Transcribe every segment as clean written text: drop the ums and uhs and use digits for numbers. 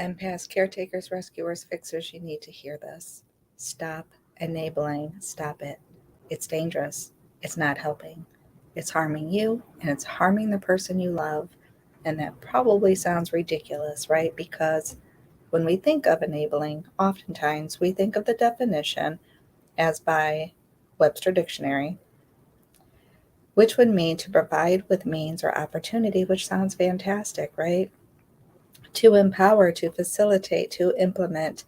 Empaths, caretakers, rescuers, fixers, you need to hear this. Stop enabling. Stop it. It's dangerous. It's not helping. It's harming you and it's harming the person you love. And that probably sounds ridiculous, right? Because when we think of enabling, oftentimes we think of the definition as by Webster Dictionary, which would mean to provide with means or opportunity, which sounds fantastic, right? To empower, to facilitate, to implement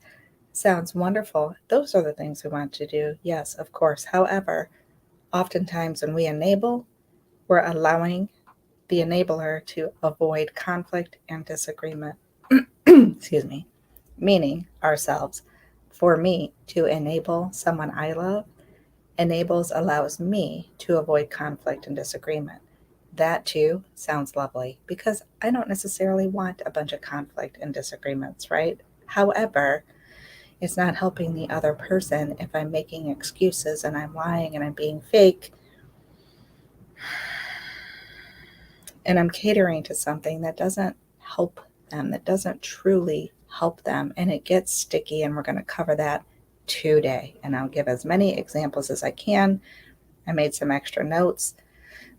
sounds wonderful. Those are the things we want to do. Yes, of course. However, oftentimes when we enable, we're allowing the enabler to avoid conflict and disagreement. Excuse me. Meaning ourselves. For me to enable someone I love, allows me to avoid conflict and disagreement. That too sounds lovely because I don't necessarily want a bunch of conflict and disagreements, right? However, it's not helping the other person if I'm making excuses and I'm lying and I'm being fake and I'm catering to something that doesn't help them, that doesn't truly help them, and it gets sticky, and we're going to cover that today. And I'll give as many examples as I can. I made some extra notes.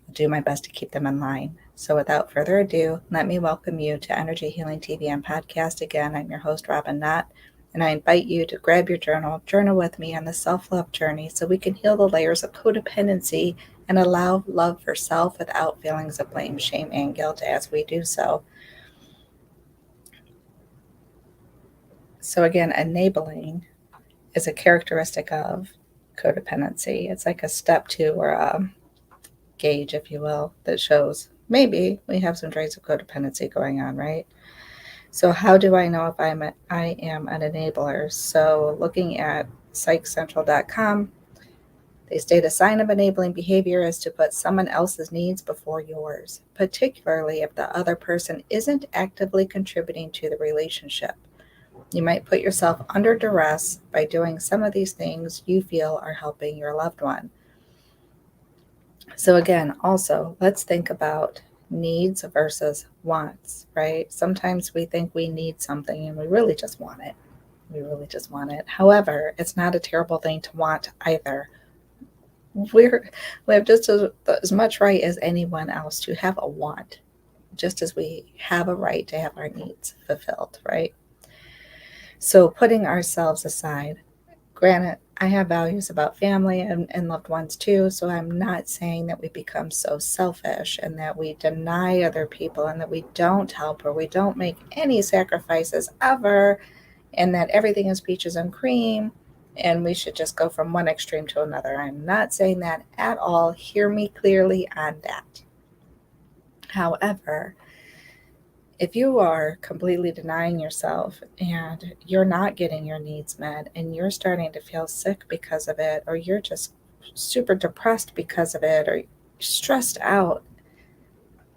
I'll do my best to keep them in line. So without further ado, let me welcome you to Energy Healing TV and Podcast. Again, I'm your host, Robin Knott, and I invite you to grab your journal with me on the self-love journey so we can heal the layers of codependency and allow love for self without feelings of blame, shame, and guilt as we do so. So again, enabling is a characteristic of codependency. It's like a step to or a gauge, if you will, that shows maybe we have some traits of codependency going on, right? So how do I know if I am an enabler? So looking at psychcentral.com, they state a sign of enabling behavior is to put someone else's needs before yours, particularly if the other person isn't actively contributing to the relationship. You might put yourself under duress by doing some of these things you feel are helping your loved one. So again, also, let's think about needs versus wants, right? Sometimes we think we need something and we really just want it. However, it's not a terrible thing to want either. We have just as much right as anyone else to have a want, just as we have a right to have our needs fulfilled, right? So putting ourselves aside, granted, I have values about family and loved ones too, so I'm not saying that we become so selfish and that we deny other people and that we don't help or we don't make any sacrifices ever and that everything is peaches and cream and we should just go from one extreme to another. I'm not saying that at all. Hear me clearly on that. However, if you are completely denying yourself and you're not getting your needs met and you're starting to feel sick because of it, or you're just super depressed because of it, or stressed out,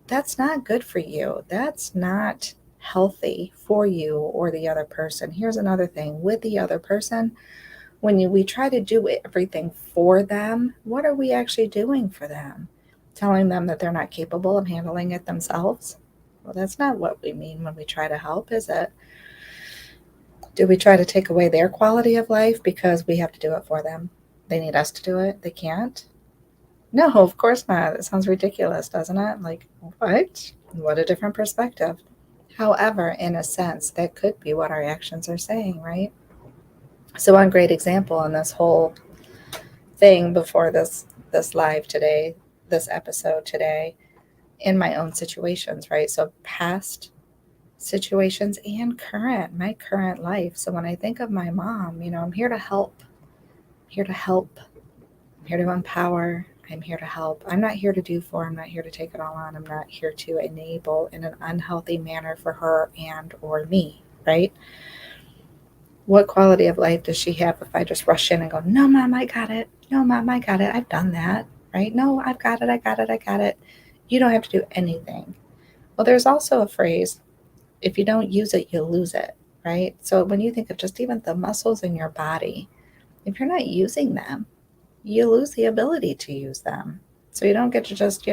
that's not good for you. That's not healthy for you or the other person. Here's another thing with the other person. When we try to do everything for them, what are we actually doing for them? Telling them that they're not capable of handling it themselves? Well, that's not what we mean when we try to help, is it? Do we try to take away their quality of life because we have to do it for them? They need us to do it. They can't? No, of course not. It sounds ridiculous, doesn't it? Like, what? What a different perspective. However, in a sense, that could be what our actions are saying, right? So one great example in this whole thing before this live today, this episode today, in my own situations, right? So past situations and my current life. So when I think of my mom, I'm here to help. I'm here to empower. I'm here to help. I'm not here to do for. I'm not here to take it all on. I'm not here to enable in an unhealthy manner for her and or me, right? What quality of life does she have if I just rush in and go, no, Mom, I got it. No, Mom, I got it. I've done that, right? No, I've got it. I got it. I got it. You don't have to do anything. Well, there's also a phrase, if you don't use it, you'll lose it, right? So when you think of just even the muscles in your body, if you're not using them, you lose the ability to use them. So you don't get to just,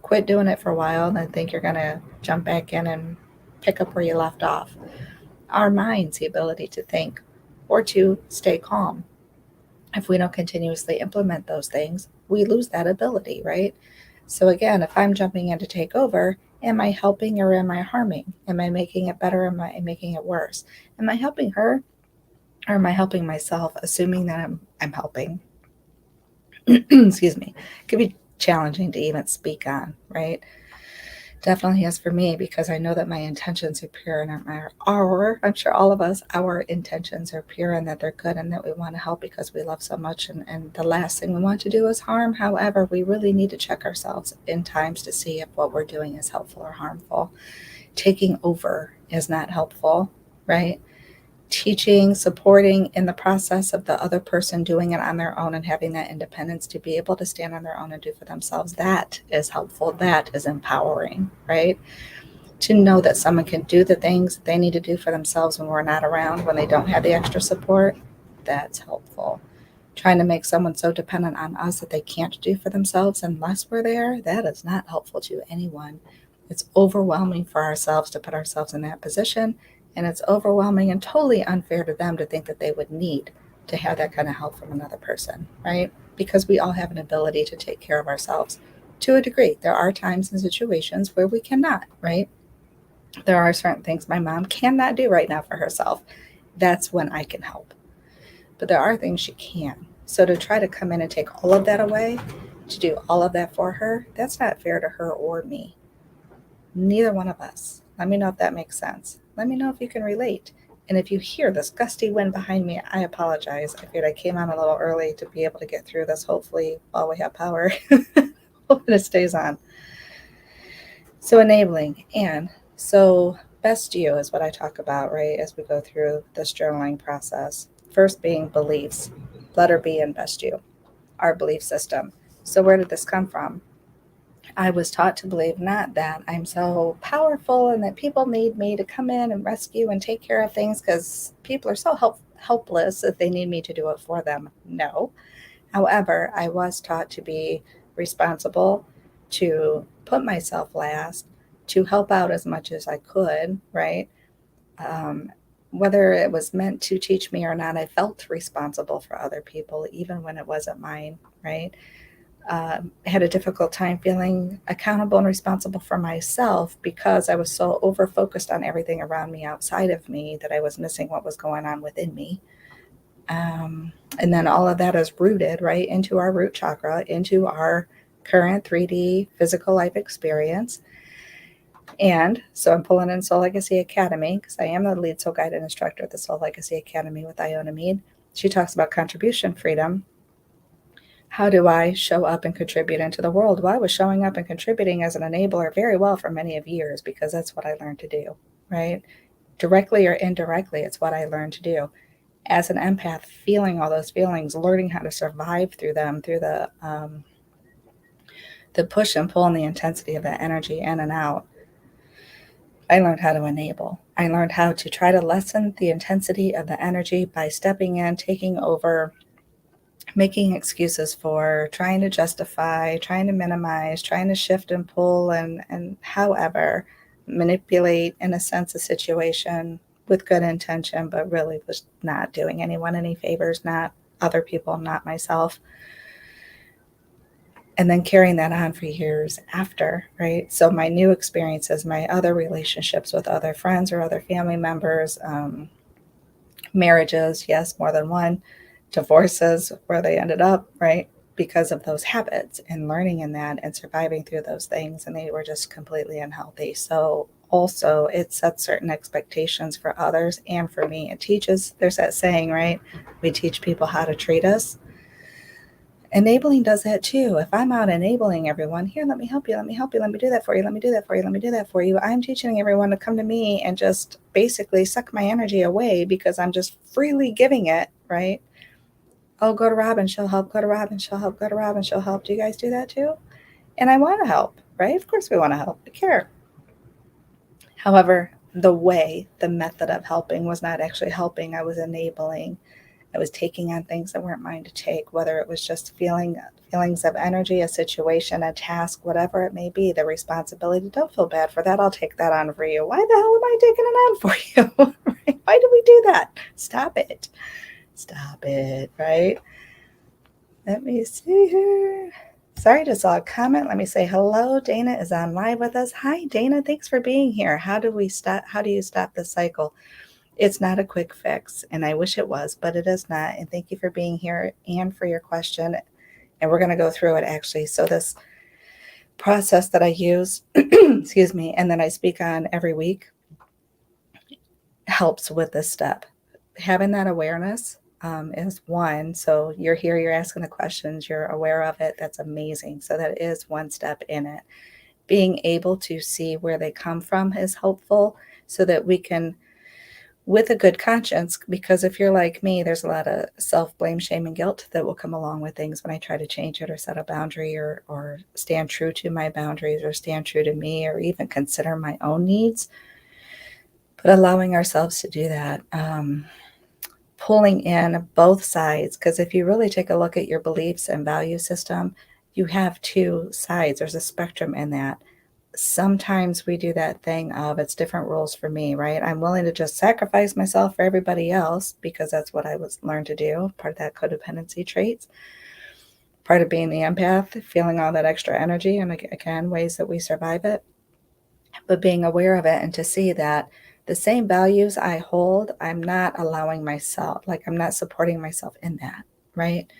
quit doing it for a while and then think you're going to jump back in and pick up where you left off. our minds the ability to think or to stay calm. If we don't continuously implement those things, we lose that ability, right? So again, if I'm jumping in to take over, am I helping or am I harming? Am I making it better? Am I making it worse? Am I helping her or am I helping myself, assuming that I'm helping? Excuse me. It could be challenging to even speak on, right? Definitely is for me because I know that my intentions are pure and I'm sure all of us, our intentions are pure and that they're good and that we want to help because we love so much. And the last thing we want to do is harm. However, we really need to check ourselves in times to see if what we're doing is helpful or harmful. Taking over is not helpful, right? Teaching, supporting in the process of the other person doing it on their own and having that independence to be able to stand on their own and do for themselves, that is helpful. That is empowering, right? To know that someone can do the things they need to do for themselves when we're not around, when they don't have the extra support, that's helpful. Trying to make someone so dependent on us that they can't do for themselves unless we're there, that is not helpful to anyone. It's overwhelming for ourselves to put ourselves in that position, and it's overwhelming and totally unfair to them to think that they would need to have that kind of help from another person, right? Because we all have an ability to take care of ourselves to a degree. There are times and situations where we cannot, right? There are certain things my mom cannot do right now for herself. That's when I can help. But there are things she can. So to try to come in and take all of that away, to do all of that for her, that's not fair to her or me. Neither one of us. Let me know if that makes sense. Let me know if you can relate. And if you hear this gusty wind behind me, I apologize. I figured I came on a little early to be able to get through this, hopefully, while we have power. Hoping it stays on. So enabling. And so best you is what I talk about, right, as we go through this journaling process. First being beliefs, letter B in best you, our belief system. So where did this come from? I was taught to believe not that I'm so powerful and that people need me to come in and rescue and take care of things because people are so helpless that they need me to do it for them. No. However, I was taught to be responsible, to put myself last, to help out as much as I could, right? Um, whether it was meant to teach me or not, I felt responsible for other people, even when it wasn't mine, right? Had a difficult time feeling accountable and responsible for myself because I was so over focused on everything around me outside of me that I was missing what was going on within me. And then all of that is rooted right into our root chakra, into our current 3D physical life experience. And so I'm pulling in Soul Legacy Academy because I am the lead soul guide and instructor at the Soul Legacy Academy with Iona Mead. She talks about contribution freedom. How do I show up and contribute into the world? Well, I was showing up and contributing as an enabler very well for many of years because that's what I learned to do, right? Directly or indirectly, it's what I learned to do. As an empath, feeling all those feelings, learning how to survive through them, through the push and pull and the intensity of that energy in and out, I learned how to enable. I learned how to try to lessen the intensity of the energy by stepping in, taking over, making excuses for, trying to justify, trying to minimize, trying to shift and pull and however manipulate in a sense a situation with good intention, but really was not doing anyone any favors, not other people, not myself. And then carrying that on for years after, right? So my new experiences, my other relationships with other friends or other family members, marriages, yes, more than one, divorces where they ended up, right? Because of those habits and learning in that and surviving through those things. And they were just completely unhealthy. So also it sets certain expectations for others and for me. It teaches, there's that saying, right? We teach people how to treat us. Enabling does that too. If I'm out enabling everyone, here, let me help you, let me help you, let me do that for you, let me do that for you, let me do that for you. I'm teaching everyone to come to me and just basically suck my energy away because I'm just freely giving it, right? Oh, go to Robin, she'll help, go to Robin, she'll help, go to Robin, she'll help. Do you guys do that too? And I want to help, right? Of course we want to help. We care. However, the method of helping was not actually helping. I was enabling. I was taking on things that weren't mine to take, whether it was just feelings of energy, a situation, a task, whatever it may be, the responsibility. Don't feel bad for that. I'll take that on for you. Why the hell am I taking it on for you? Why do we do that? Stop it. Stop it, right? Let me see here. Sorry, just saw a comment. Let me say hello. Dana is on live with us. Hi, Dana. Thanks for being here. How do you stop the cycle? It's not a quick fix, and I wish it was, but it is not. And thank you for being here and for your question. And we're going to go through it actually. So this process that I use, excuse me, and that I speak on every week helps with this step. Having that awareness is one. So you're here, you're asking the questions, you're aware of it. That's amazing. So that is one step in it. Being able to see where they come from is helpful so that we can, with a good conscience, because if you're like me, there's a lot of self-blame, shame, and guilt that will come along with things when I try to change it or set a boundary or stand true to my boundaries or stand true to me or even consider my own needs. But allowing ourselves to do that, pulling in both sides, because if you really take a look at your beliefs and value system, you have two sides. There's a spectrum in that. Sometimes we do that thing of it's different rules for me, right? I'm willing to just sacrifice myself for everybody else because that's what I was learned to do, part of that codependency traits, part of being the empath, feeling all that extra energy, and again, ways that we survive it, but being aware of it and to see that the same values I hold, I'm not allowing myself, like I'm not supporting myself in that, right?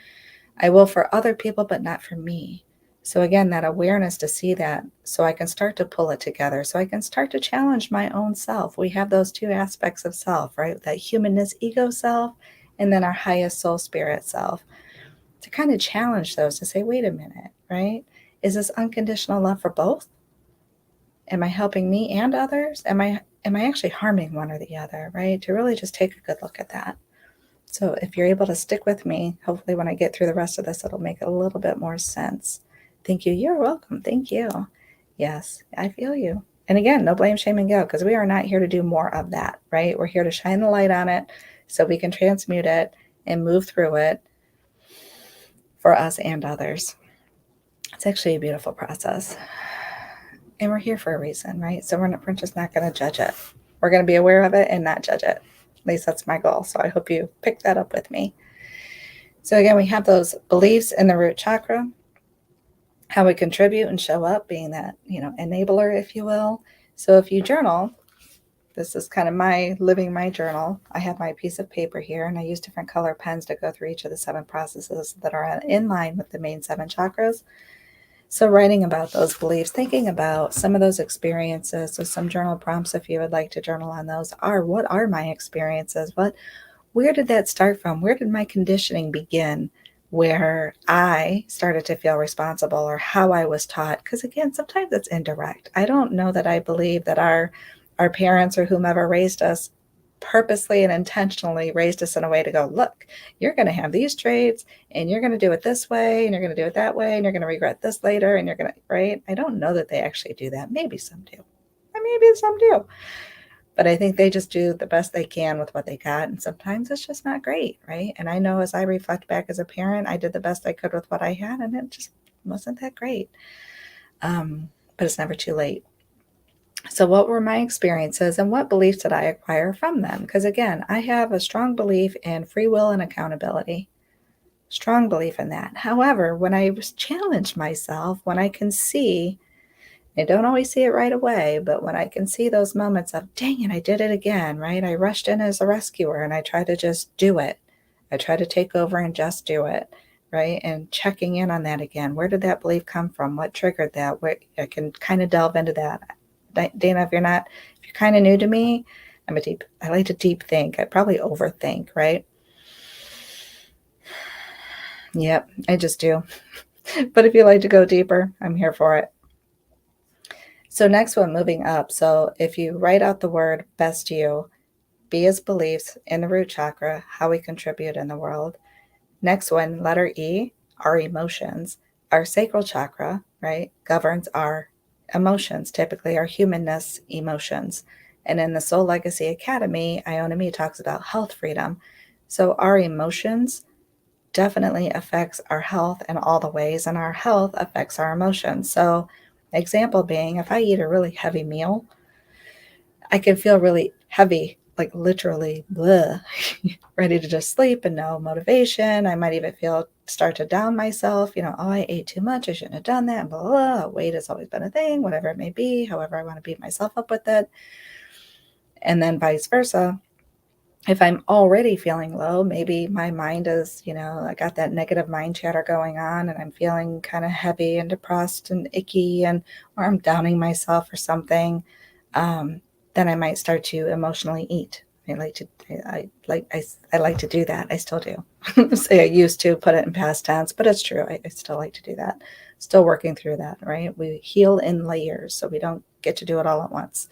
I will for other people, but not for me. So again, that awareness to see that so I can start to pull it together, so I can start to challenge my own self. We have those two aspects of self, right? That humanness, ego self, and then our highest soul spirit self. To kind of challenge those to say, wait a minute, right? Is this unconditional love for both? Am I helping me and others? Am I actually harming one or the other, right? To really just take a good look at that. So if you're able to stick with me, hopefully when I get through the rest of this, it'll make a little bit more sense. Thank you. You're welcome. Thank you. Yes, I feel you. And again, no blame, shame, and guilt, because we are not here to do more of that, right? We're here to shine the light on it so we can transmute it and move through it for us and others. It's actually a beautiful process. And we're here for a reason, right? So we're just not going to judge it. We're going to be aware of it and not judge it. At least that's my goal. So I hope you pick that up with me. So again, we have those beliefs in the root chakra, how we contribute and show up, being that, enabler, if you will. So if you journal, this is kind of living my journal. I have my piece of paper here, and I use different color pens to go through each of the 7 processes that are in line with the main 7 chakras. So writing about those beliefs, thinking about some of those experiences. So some journal prompts, if you would like to journal on those, what are my experiences? Where did that start from? Where did my conditioning begin? Where I started to feel responsible, or how I was taught? Because again, sometimes it's indirect. I don't know that I believe that our parents or whomever raised us purposely and intentionally raised us in a way to go, look, you're going to have these traits and you're going to do it this way and you're going to do it that way and you're going to regret this later and you're going to, right? I don't know that they actually do that. Maybe some do. Maybe some do. But I think they just do the best they can with what they got. And sometimes it's just not great, right? And I know as I reflect back as a parent, I did the best I could with what I had and it just wasn't that great. But it's never too late. So what were my experiences and what beliefs did I acquire from them? Because again, I have a strong belief in free will and accountability. Strong belief in that. However, when I challenge myself, when I can see, I don't always see it right away, but when I can see those moments of, dang it, I did it again, right? I rushed in as a rescuer and I try to just do it. I try to take over and just do it, right? And checking in on that again. Where did that belief come from? What triggered that? I can kind of delve into that. Dana, if you're kind of new to me, I like to deep think. I probably overthink, right? Yep, I just do. But if you like to go deeper, I'm here for it. So next one, moving up. So if you write out the word best you, B is beliefs in the root chakra, how we contribute in the world. Next one, letter E, our emotions. Our sacral chakra, right, governs our emotions, typically our humanness emotions. And in the Soul Legacy Academy, Iona Me talks about health freedom. So our emotions definitely affects our health in all the ways, and our health affects our emotions. So example being, if I eat a really heavy meal, I can feel really heavy like literally bleh, ready to just sleep and no motivation. I might even start to down myself, oh, I ate too much. I shouldn't have done that. Blah, blah, blah. Weight has always been a thing, whatever it may be, however I want to beat myself up with it. And then vice versa. If I'm already feeling low, maybe my mind is, I got that negative mind chatter going on and I'm feeling kind of heavy and depressed and icky or I'm downing myself or something. Then I might start to emotionally eat. I like to do that. I still do. Say I used to put it in past tense, but it's true. I still like to do that. Still working through that, right? We heal in layers, so we don't get to do it all at once.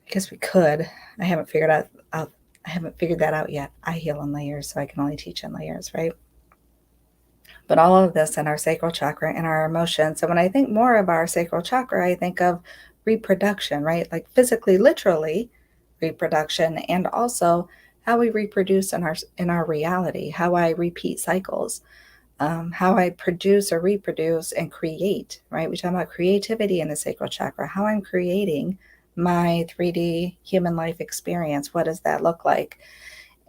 I guess we could. I haven't figured that out yet. I heal in layers, so I can only teach in layers, right? But all of this in our sacral chakra and our emotions. So when I think more of our sacral chakra, I think of reproduction, right? Like physically, literally reproduction, and also how we reproduce in our reality, how I repeat cycles, how I produce or reproduce and create, right? We talk about creativity in the sacral chakra, how I'm creating my 3D human life experience. What does that look like?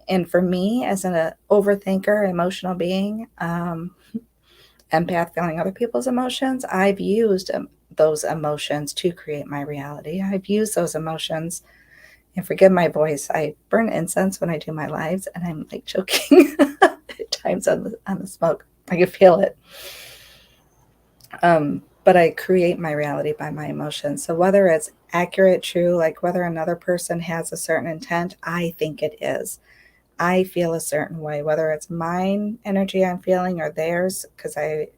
And for me, as an overthinker, emotional being, empath, feeling other people's emotions, I've used those emotions to create my reality. I've used those emotions, and forgive my voice, I burn incense when I do my lives, and I'm like choking at times on the smoke. I can feel it. But I create my reality by my emotions. So whether it's accurate, true, like whether another person has a certain intent, I think it is. I feel a certain way, whether it's mine energy I'm feeling or theirs, because I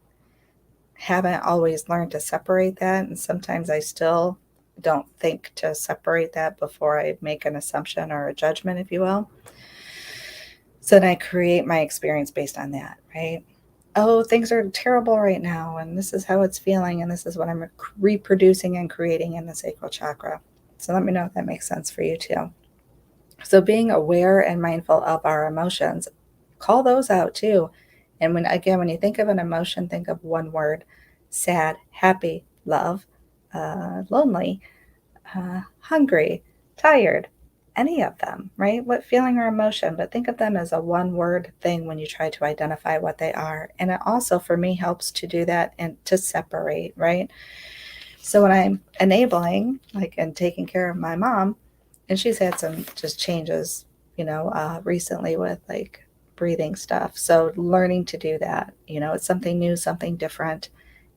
haven't always learned to separate that. And sometimes I still don't think to separate that before I make an assumption or a judgment, if you will. So then I create my experience based on that, right? Oh, things are terrible right now, and this is how it's feeling, and this is what I'm reproducing and creating in the sacral chakra. So let me know if that makes sense for you too. So being aware and mindful of our emotions, call those out too. And when you think of an emotion, think of one word: sad, happy, love, lonely, hungry, tired, any of them, right? What feeling or emotion, but think of them as a one word thing when you try to identify what they are. And it also, for me, helps to do that and to separate, right? So when I'm enabling, like, and taking care of my mom, and she's had some just changes, recently with like breathing stuff. So learning to do that, it's something new, something different.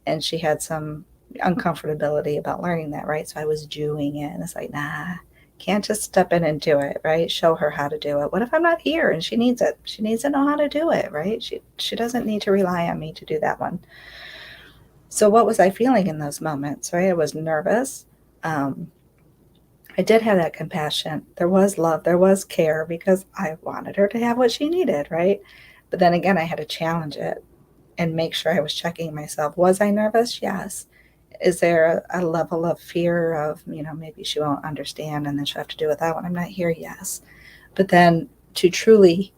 And she had some uncomfortability about learning that, right? So I was doing it, and it's like, nah, can't just step in and do it, right? Show her how to do it. What if I'm not here and she needs it? She needs to know how to do it, right? She doesn't need to rely on me to do that one. So what was I feeling in those moments, right? I was nervous. I did have that compassion. There was love, there was care, because I wanted her to have what she needed, right? But then again, I had to challenge it and make sure I was checking myself. Was I nervous? Yes. Is there a level of fear of, maybe she won't understand and then she'll have to do without when I'm not here? Yes. But then to truly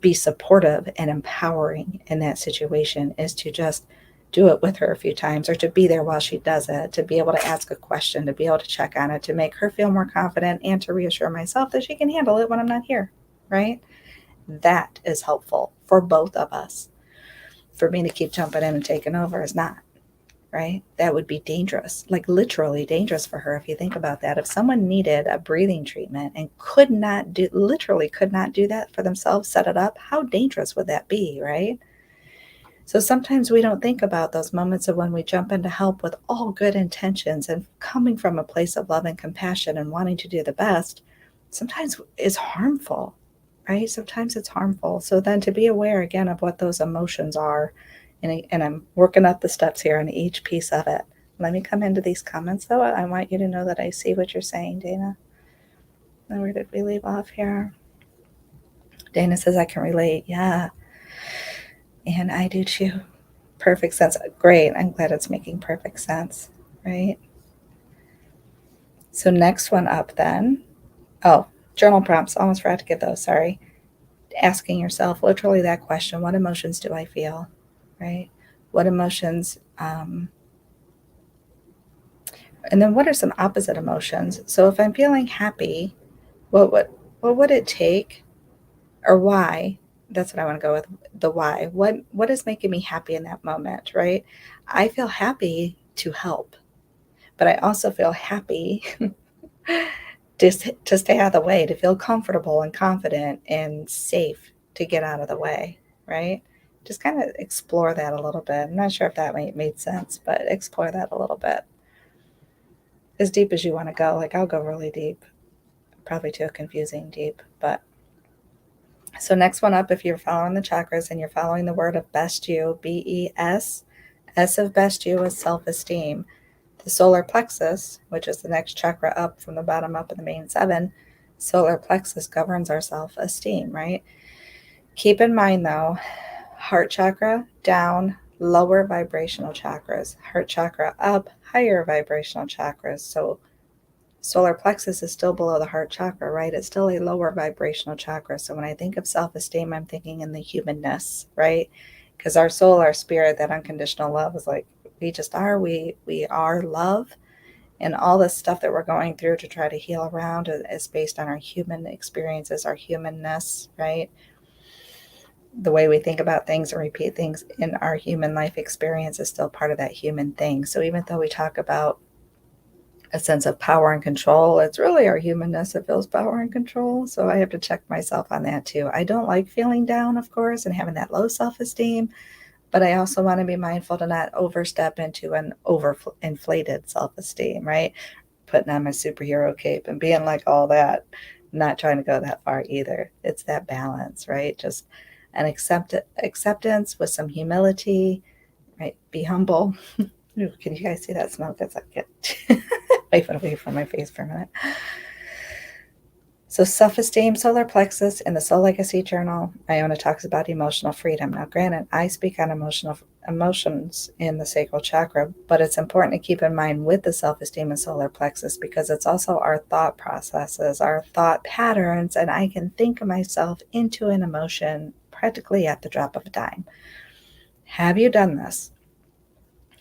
be supportive and empowering in that situation is to just do it with her a few times, or to be there while she does it, to be able to ask a question, to be able to check on it, to make her feel more confident, and to reassure myself that she can handle it when I'm not here, right? That is helpful for both of us. For me to keep jumping in and taking over is not, right? That would be dangerous, like literally dangerous for her. If you think about that, if someone needed a breathing treatment and literally could not do that for themselves, set it up, how dangerous would that be, right? So sometimes we don't think about those moments of when we jump in to help with all good intentions and coming from a place of love and compassion and wanting to do the best. Sometimes it's harmful, right? Sometimes it's harmful. So then to be aware again of what those emotions are, and I'm working up the steps here on each piece of it. Let me come into these comments though. I want you to know that I see what you're saying, Dana. And where did we leave off here? Dana says, I can relate. Yeah. And I do too. Perfect sense. Great. I'm glad it's making perfect sense, right? So next one up then. Oh, journal prompts. Almost forgot to give those. Sorry. Asking yourself literally that question: what emotions do I feel, right? What emotions And then what are some opposite emotions? So if I'm feeling happy, what would it take, or why? That's what I want to go with, the why. What is making me happy in that moment, right? I feel happy to help, but I also feel happy to stay out of the way, to feel comfortable and confident and safe to get out of the way, right? Just kind of explore that a little bit. I'm not sure if that made sense, but explore that a little bit. As deep as you want to go. Like, I'll go really deep, probably too confusing deep, but so next one up, if you're following the chakras and you're following the word of best you, BES, S of best you is self-esteem. The solar plexus, which is the next chakra up from the bottom up in the main seven, solar plexus governs our self-esteem, right? Keep in mind though, heart chakra down, lower vibrational chakras. Heart chakra up, higher vibrational chakras. So solar plexus is still below the heart chakra, right? It's still a lower vibrational chakra. So when I think of self-esteem, I'm thinking in the humanness, right? Because our soul, our spirit, that unconditional love is like, we just are, we are love. And all this stuff that we're going through to try to heal around is based on our human experiences, our humanness, right? The way we think about things and repeat things in our human life experience is still part of that human thing. So even though we talk about a sense of power and control, it's really our humanness that feels power and control. So I have to check myself on that too. I don't like feeling down, of course, and having that low self-esteem, but I also want to be mindful to not overstep into an overinflated self-esteem, right? Putting on my superhero cape and being like all that, not trying to go that far either. It's that balance, right? Just an acceptance with some humility, right? Be humble. Ooh, can you guys see that smoke? It's like it. Wipe it away from my face for a minute. So self-esteem, solar plexus, in the Soul Legacy Journal, Iona talks about emotional freedom. Now, granted, I speak on emotions in the sacral chakra, but it's important to keep in mind with the self-esteem and solar plexus because it's also our thought processes, our thought patterns, and I can think of myself into an emotion practically at the drop of a dime. Have you done this?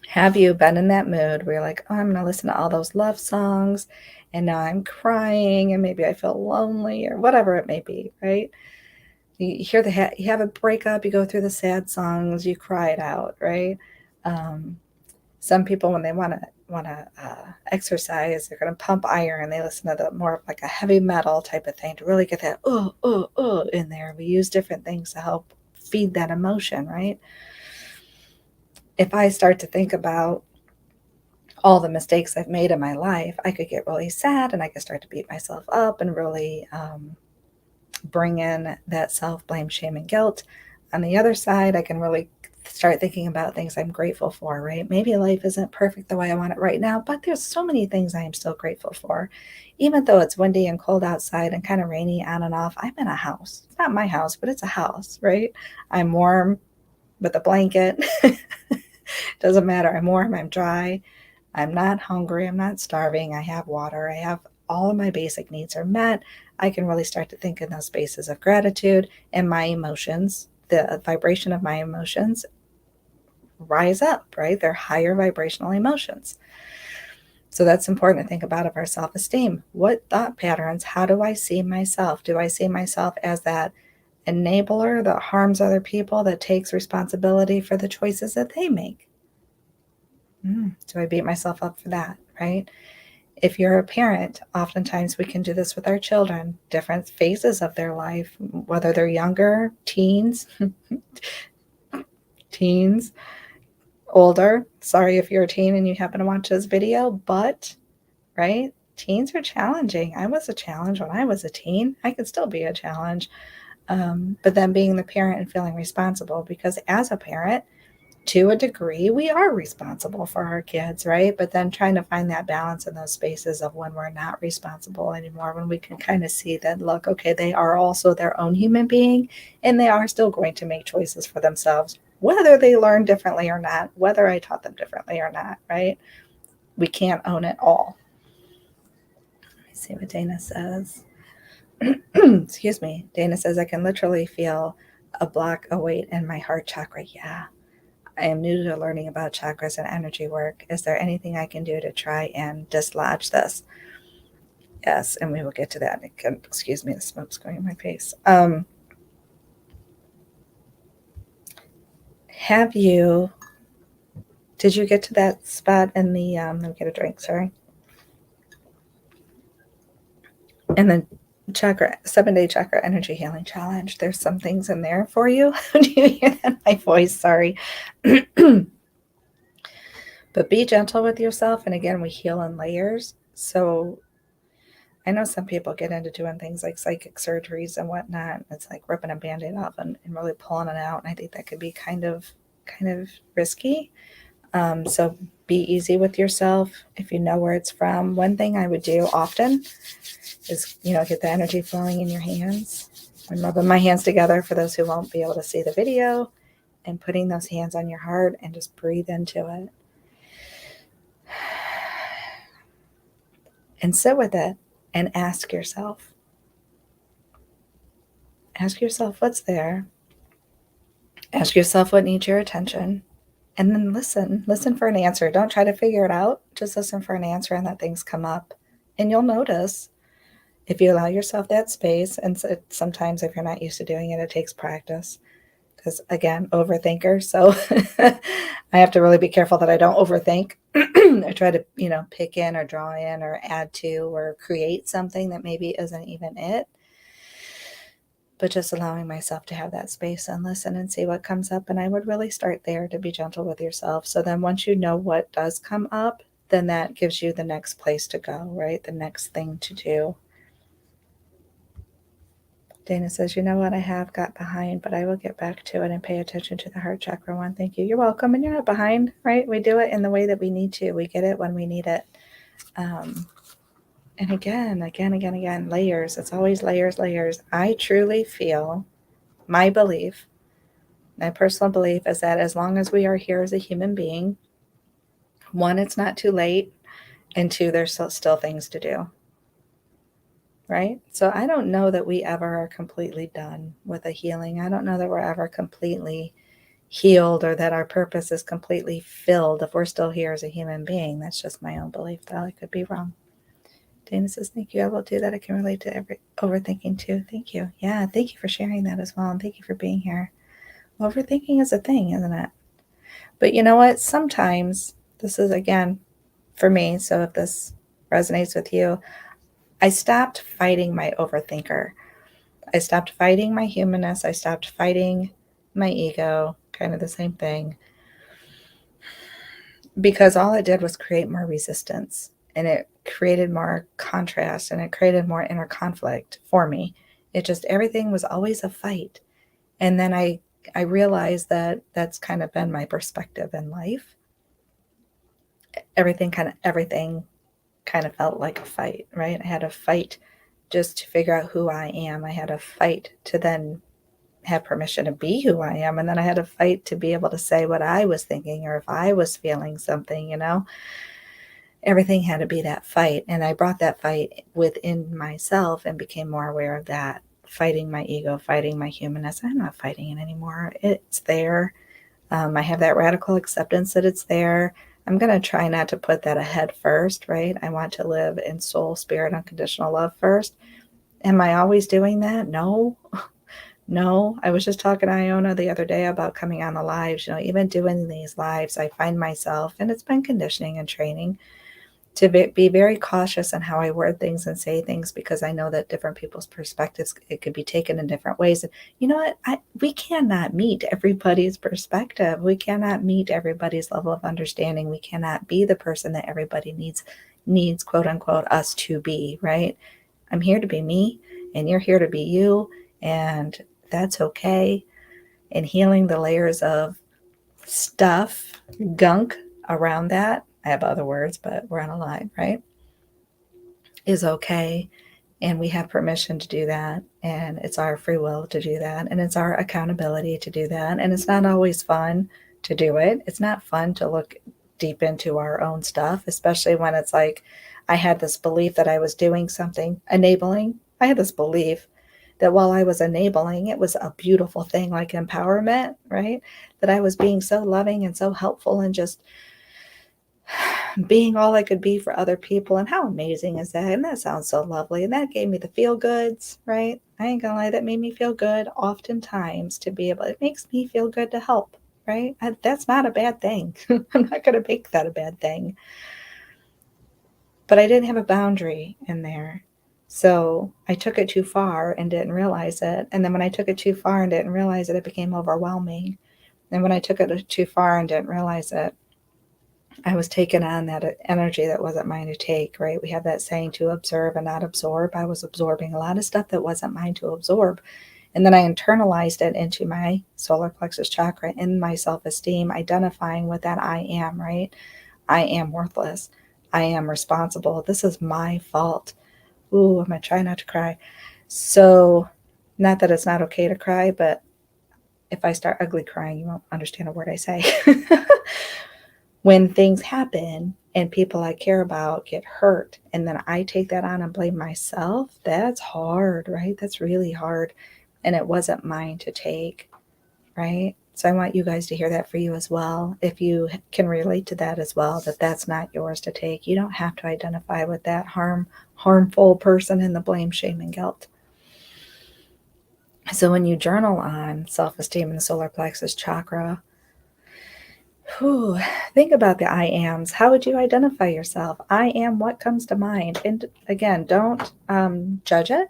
Have you been in that mood where you're like, oh, I'm going to listen to all those love songs and now I'm crying and maybe I feel lonely or whatever it may be, right? You hear you have a breakup, you go through the sad songs, you cry it out, right? Some people, when they want to exercise, they're going to pump iron. They listen to the more of like a heavy metal type of thing to really get that in there. We use different things to help feed that emotion, right? If I start to think about all the mistakes I've made in my life, I could get really sad and I could start to beat myself up and really bring in that self-blame, shame, and guilt. On the other side, I can really start thinking about things I'm grateful for, right? Maybe life isn't perfect the way I want it right now, but there's so many things I am still grateful for. Even though it's windy and cold outside and kind of rainy on and off, I'm in a house. It's not my house, but it's a house, right? I'm warm with a blanket. Doesn't matter. I'm warm, I'm dry. I'm not hungry, I'm not starving, I have water, I have all of my basic needs are met. I can really start to think in those spaces of gratitude, and my emotions, the vibration of my emotions rise up, right? They're higher vibrational emotions. So that's important to think about of our self-esteem. What thought patterns, how do I see myself? Do I see myself as that enabler that harms other people, that takes responsibility for the choices that they make? Do I beat myself up for that, right? If you're a parent, oftentimes we can do this with our children, different phases of their life, whether they're younger, teens, teens, older. Sorry if you're a teen and you happen to watch this video, but, right? Teens are challenging. I was a challenge when I was a teen. I can still be a challenge. But then being the parent and feeling responsible, because as a parent, to a degree, we are responsible for our kids, right? But then trying to find that balance in those spaces of when we're not responsible anymore, when we can kind of see that, look, okay, they are also their own human being and they are still going to make choices for themselves, whether they learn differently or not, whether I taught them differently or not, right? We can't own it all. Let me see what Dana says. Excuse me. Dana says, I can literally feel a block, a weight in my heart chakra. Yeah. I am new to learning about chakras and energy work. Is there anything I can do to try and dislodge this? Yes, and we will get to that. Excuse me, the smoke's going in my face. Did you get to that spot in the, let me get a drink, sorry. In the 7-day chakra energy healing challenge, there's some things in there for you. Do you hear that in my voice? Sorry. But be gentle with yourself. And again, we heal in layers. So I know some people get into doing things like psychic surgeries and whatnot. It's like ripping a Band-Aid off and really pulling it out. And I think that could be kind of risky. So be easy with yourself if you know where it's from. One thing I would do often is, get the energy flowing in your hands. I'm rubbing my hands together for those who won't be able to see the video, and putting those hands on your heart and just breathe into it. And sit with it and ask yourself what's there. Ask yourself what needs your attention. And then listen for an answer. Don't try to figure it out. Just listen for an answer and let things come up. And you'll notice if you allow yourself that space. And sometimes if you're not used to doing it, it takes practice. Because again, overthinker. So I have to really be careful that I don't overthink or try to, pick in or draw in or add to or create something that maybe isn't even it. But just allowing myself to have that space and listen and see what comes up. And I would really start there, to be gentle with yourself. So then once you know what does come up, then that gives you the next place to go, right? The next thing to do. Dana says, you know what, I have got behind, but I will get back to it and pay attention to the heart chakra one. Thank you. You're welcome. And you're not behind, right? We do it in the way that we need to. We get it when we need it. And again, layers. It's always layers. I truly feel, my personal belief is that as long as we are here as a human being, one, it's not too late, and two, there's still things to do. Right? So I don't know that we ever are completely done with a healing. I don't know that we're ever completely healed or that our purpose is completely filled if we're still here as a human being. That's just my own belief, though. I could be wrong. Dana says, thank you. I will do that. I can relate to every overthinking too. Thank you. Yeah, thank you for sharing that as well. And thank you for being here. Overthinking is a thing, isn't it? But you know what? Sometimes, this is again for me, so if this resonates with you, I stopped fighting my overthinker. I stopped fighting my humanness. I stopped fighting my ego, kind of the same thing. Because all it did was create more resistance, and it created more contrast, and it created more inner conflict for me. It just, everything was always a fight. And then I realized that that's kind of been my perspective in life. Everything kind of felt like a fight, right? I had a fight just to figure out who I am. I had a fight to then have permission to be who I am. And then I had a fight to be able to say what I was thinking, or if I was feeling something, everything had to be that fight. And I brought that fight within myself and became more aware of that, fighting my ego, fighting my humanness. I'm not fighting it anymore. It's there. I have that radical acceptance that it's there. I'm going to try not to put that ahead first, right? I want to live in soul, spirit, unconditional love first. Am I always doing that? No. I was just talking to Iona the other day about coming on the lives. Even doing these lives, I find myself, and it's been conditioning and training, to be very cautious on how I word things and say things, because I know that different people's perspectives, it could be taken in different ways. And you know what? We cannot meet everybody's perspective. We cannot meet everybody's level of understanding. We cannot be the person that everybody needs, quote unquote, us to be, right? I'm here to be me, and you're here to be you, and that's okay. And healing the layers of stuff, gunk around that, I have other words, but we're on a line, right? Is okay. And we have permission to do that. And it's our free will to do that. And it's our accountability to do that. And it's not always fun to do it. It's not fun to look deep into our own stuff, especially when it's like, I had this belief that I was doing something enabling. I had this belief that while I was enabling, it was a beautiful thing, like empowerment, right? That I was being so loving and so helpful and just being all I could be for other people. And how amazing is that? And that sounds so lovely. And that gave me the feel goods, right? I ain't gonna lie, that made me feel good oftentimes to be able, it makes me feel good to help, right? That's not a bad thing. I'm not gonna make that a bad thing. But I didn't have a boundary in there. So I took it too far and didn't realize it. And then when I took it too far and didn't realize it, it became overwhelming. And when I took it too far and didn't realize it, I was taking on that energy that wasn't mine to take, right? We have that saying to observe and not absorb. I was absorbing a lot of stuff that wasn't mine to absorb. And then I internalized it into my solar plexus chakra, in my self esteem, identifying with that I am, right? I am worthless. I am responsible. This is my fault. Ooh, I'm going to try not to cry. So, not that it's not okay to cry, but if I start ugly crying, you won't understand a word I say. When things happen and people I care about get hurt, and then I take that on and blame myself, that's hard, right? That's really hard. And it wasn't mine to take, right? So I want you guys to hear that for you as well. If you can relate to that as well, that that's not yours to take. You don't have to identify with that harmful person in the blame, shame, and guilt. So when you journal on self-esteem and the solar plexus chakra, think about the I ams. How would you identify yourself? I am what comes to mind. And again, don't judge it.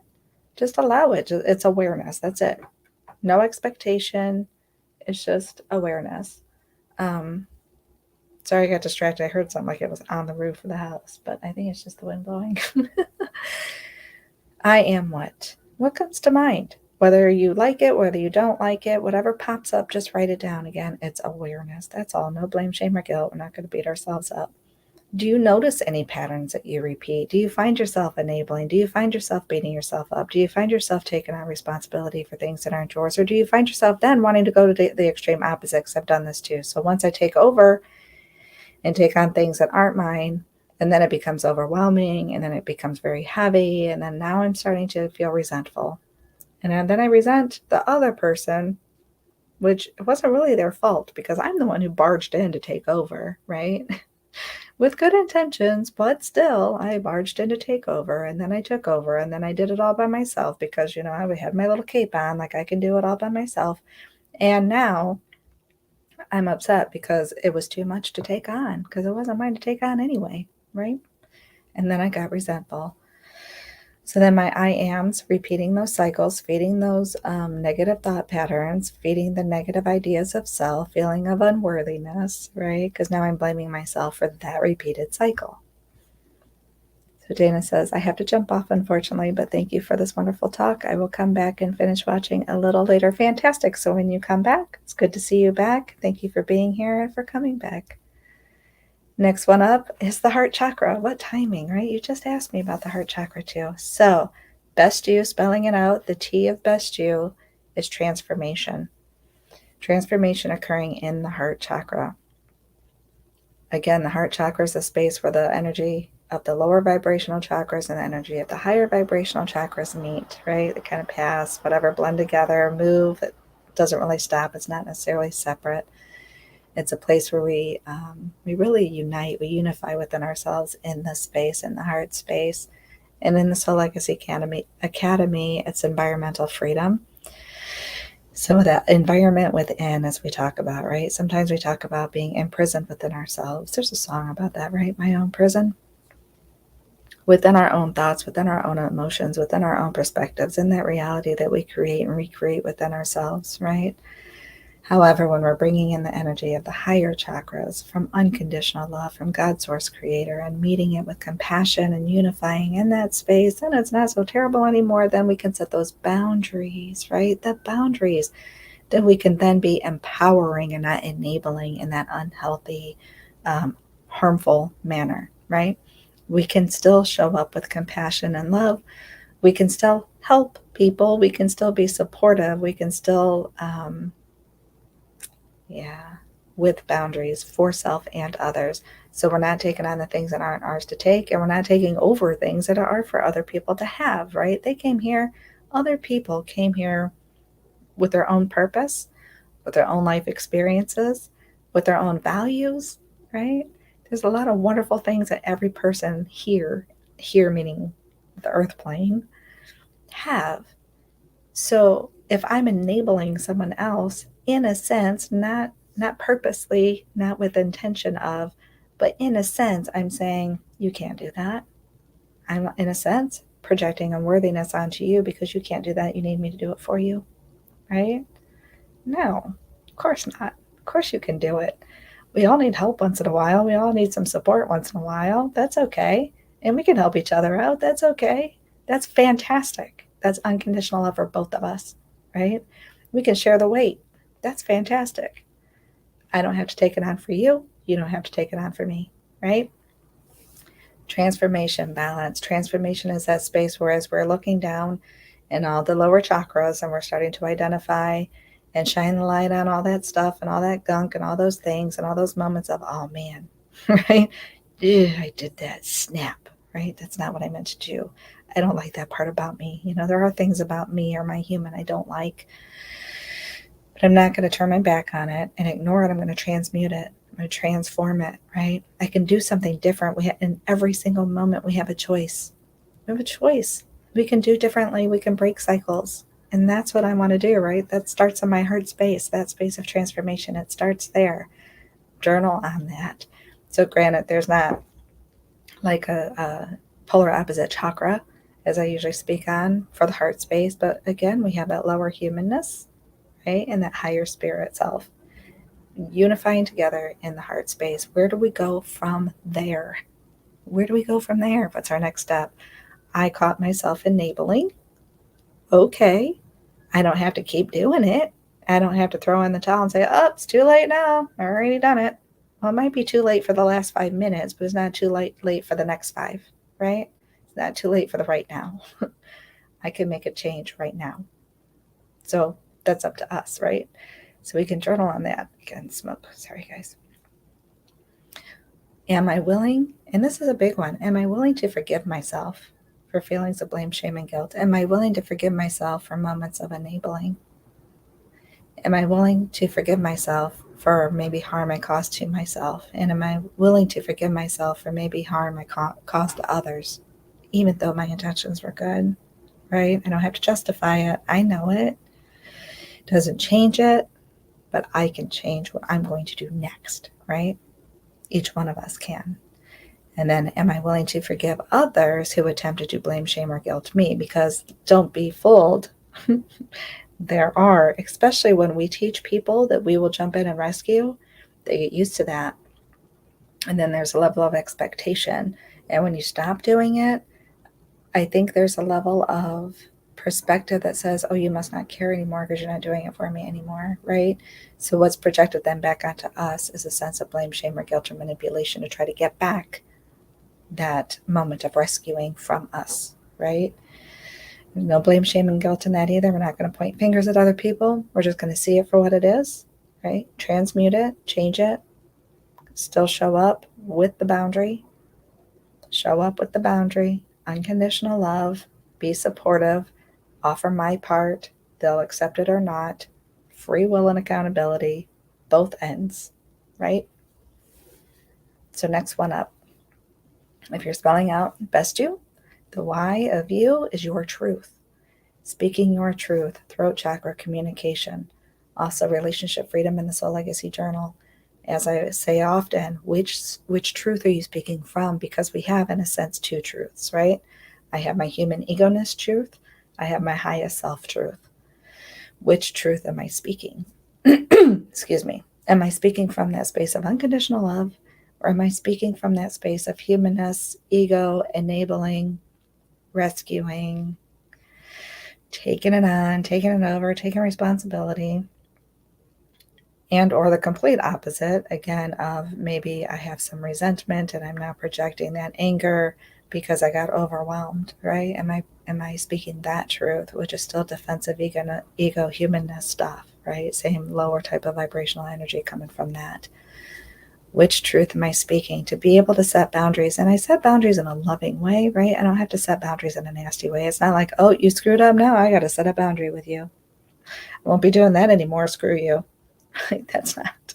Just allow it. It's awareness. That's it. No expectation. It's just awareness. Sorry, I got distracted. I heard something like it was on the roof of the house, but I think it's just the wind blowing. I am what? What comes to mind? Whether you like it, whether you don't like it, whatever pops up, just write it down. Again, it's awareness. That's all. No blame, shame, or guilt. We're not going to beat ourselves up. Do you notice any patterns that you repeat? Do you find yourself enabling? Do you find yourself beating yourself up? Do you find yourself taking on responsibility for things that aren't yours? Or do you find yourself then wanting to go to the extreme opposite? Because I've done this too. So once I take over and take on things that aren't mine, and then it becomes overwhelming, and then it becomes very heavy, and then now I'm starting to feel resentful. And then I resent the other person, which wasn't really their fault because I'm the one who barged in to take over, right? With good intentions, but still, I barged in to take over, and then I took over, and then I did it all by myself because, I had my little cape on, like I can do it all by myself. And now I'm upset because it was too much to take on because it wasn't mine to take on anyway, right? And then I got resentful. So then my I ams, repeating those cycles, feeding those negative thought patterns, feeding the negative ideas of self, feeling of unworthiness, right? Because now I'm blaming myself for that repeated cycle. So Dana says, I have to jump off, unfortunately, but thank you for this wonderful talk. I will come back and finish watching a little later. Fantastic. So when you come back, it's good to see you back. Thank you for being here and for coming back. Next one up is the heart chakra. What timing, right? You just asked me about the heart chakra too. So best you, spelling it out, the T of best you is transformation. Transformation occurring in the heart chakra. Again, the heart chakra is the space where the energy of the lower vibrational chakras and the energy of the higher vibrational chakras meet, right? They kind of pass, whatever, blend together, move. It doesn't really stop. It's not necessarily separate. It's a place where we really unite, we unify within ourselves in this space, in the heart space. And in the Soul Legacy Academy, it's environmental freedom. So that environment within, as we talk about, right? Sometimes we talk about being imprisoned within ourselves. There's a song about that, right? My own prison. Within our own thoughts, within our own emotions, within our own perspectives, in that reality that we create and recreate within ourselves, right? However, when we're bringing in the energy of the higher chakras from unconditional love from God's source creator and meeting it with compassion and unifying in that space, then it's not so terrible anymore. Then we can set those boundaries, right? The boundaries that we can then be empowering and not enabling in that unhealthy, harmful manner, right? We can still show up with compassion and love. We can still help people. We can still be supportive. We can still, with boundaries for self and others. So we're not taking on the things that aren't ours to take, and we're not taking over things that are for other people to have, right? They came here Other people came here with their own purpose, with their own life experiences, with their own values, right? There's a lot of wonderful things that every person here meaning the earth plane, have. So if I'm enabling someone else, in a sense, not purposely, not with intention of, but in a sense, I'm saying, you can't do that. I'm, in a sense, projecting unworthiness onto you because you can't do that. You need me to do it for you, right? No, of course not. Of course you can do it. We all need help once in a while. We all need some support once in a while. That's okay. And we can help each other out. That's okay. That's fantastic. That's unconditional love for both of us, right? We can share the weight. That's fantastic. I don't have to take it on for you. You don't have to take it on for me, right? Transformation, balance. Transformation is that space where, as we're looking down in all the lower chakras and we're starting to identify and shine the light on all that stuff and all that gunk and all those things and all those moments of, oh man, right? Ew, I did that. Snap, right? That's not what I meant to do. I don't like that part about me. There are things about me or my human I don't like, but I'm not going to turn my back on it and ignore it. I'm going to transmute it. I'm going to transform it, right? I can do something different. In every single moment, we have a choice. We have a choice. We can do differently. We can break cycles. And that's what I want to do, right? That starts in my heart space, that space of transformation. It starts there. Journal on that. So granted, there's not like a polar opposite chakra, as I usually speak on for the heart space. But again, we have that lower humanness, right? And that higher spirit self unifying together in the heart space. Where do we go from there? Where do we go from there? What's our next step? I caught myself enabling. Okay. I don't have to keep doing it. I don't have to throw in the towel and say, oh, it's too late now. I already done it. Well, it might be too late for the last 5 minutes, but it's not too late for the next 5, right? It's not too late for the right now. I can make a change right now. So that's up to us, right? So we can journal on that. Again, smoke. Sorry, guys. Am I willing? And this is a big one. Am I willing to forgive myself for feelings of blame, shame, and guilt? Am I willing to forgive myself for moments of enabling? Am I willing to forgive myself for maybe harm I caused to myself? And am I willing to forgive myself for maybe harm I caused to others, even though my intentions were good, right? I don't have to justify it. I know it. It doesn't change it, but I can change what I'm going to do next, right? Each one of us can. And then, am I willing to forgive others who attempted to blame, shame, or guilt me? Because don't be fooled. There are, especially when we teach people that we will jump in and rescue, they get used to that. And then there's a level of expectation. And when you stop doing it, I think there's a level of perspective that says, oh, you must not care anymore because you're not doing it for me anymore, right? So what's projected then back onto us is a sense of blame, shame, or guilt, or manipulation to try to get back that moment of rescuing from us, right? There's no blame, shame, and guilt in that either. We're not going to point fingers at other people. We're just going to see it for what it is, right? Transmute it, change it, still show up with the boundary. Show up with the boundary, unconditional love, be supportive, offer my part, they'll accept it or not, free will and accountability, both ends, right? So next one up. If you're spelling out best you, the Y of you is your truth. Speaking your truth, throat chakra, communication. Also relationship freedom in the Soul Legacy Journal. As I say often, which truth are you speaking from? Because we have, in a sense, two truths, right? I have my human ego-ness truth. I have my highest self truth. Which truth am I speaking? Excuse me. Am I speaking from that space of unconditional love? Or am I speaking from that space of humanness, ego, enabling, rescuing, taking it on, taking it over, taking responsibility? And or the complete opposite, again, of maybe I have some resentment and I'm now projecting that anger because I got overwhelmed, right? Am I speaking that truth, which is still defensive ego humanness stuff, right? Same lower type of vibrational energy coming from that. Which truth am I speaking? To be able to set boundaries. And I set boundaries in a loving way, right? I don't have to set boundaries in a nasty way. It's not like, oh, you screwed up. Now I got to set a boundary with you. I won't be doing that anymore. Screw you. That's not.